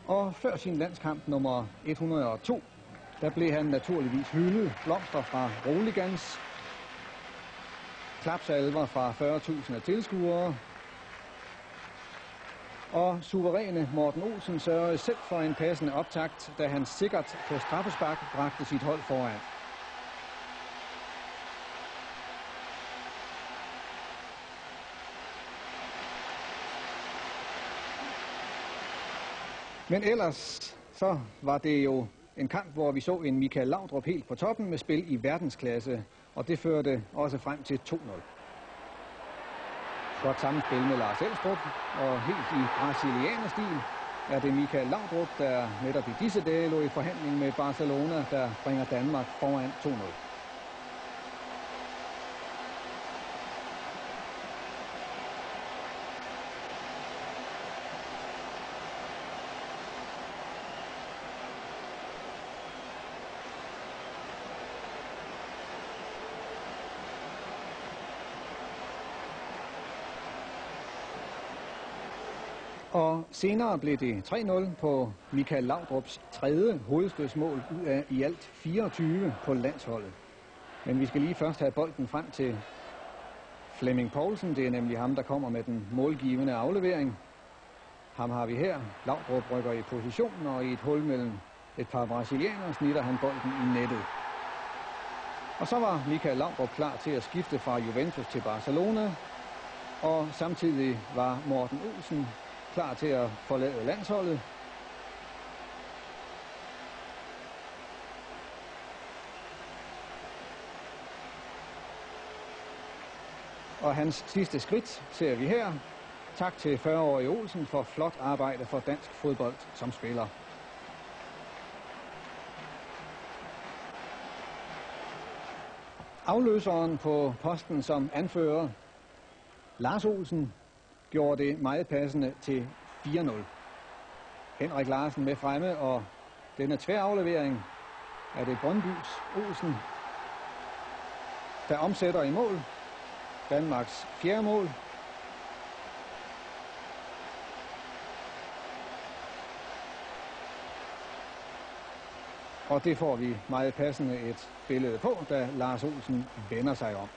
Og før sin landskamp nummer 102, der blev han naturligvis hyldet. Blomster fra Roligans, klapsalver fra 40.000 tilskuere. Og suveræne Morten Olsen sørgede selv for en passende optakt, da han sikkert på straffespark bragte sit hold foran. Men ellers så var det jo en kamp, hvor vi så en Michael Laudrup helt på toppen med spil i verdensklasse, og det førte også frem til 2-0. Godt sammenspil med Lars Elstrup, og helt i brasilianerstil er det Michael Laudrup, der netop i disse dage lå i forhandling med Barcelona, der bringer Danmark foran 2-0. Og senere blev det 3-0 på Michael Laudrups tredje hovedstødsmål ud af i alt 24 på landsholdet. Men vi skal lige først have bolden frem til Flemming Poulsen. Det er nemlig ham, der kommer med den målgivende aflevering. Ham har vi her. Laudrup rykker i position, og i et hul mellem et par brasilianere snitter han bolden i nettet. Og så var Michael Laudrup klar til at skifte fra Juventus til Barcelona. Og samtidig var Morten Olsen klar til at forlade landsholdet. Og hans sidste skridt ser vi her. Tak til 40-årige Olsen for flot arbejde for dansk fodbold som spiller. Afløseren på posten som anfører, Lars Olsen, gjorde det meget passende til 4-0. Henrik Larsen med fremme, og denne tværaflevering er det Brøndbys Olsen, der omsætter i mål. Danmarks fjerde mål. Og det får vi meget passende et billede på, da Lars Olsen vender sig om.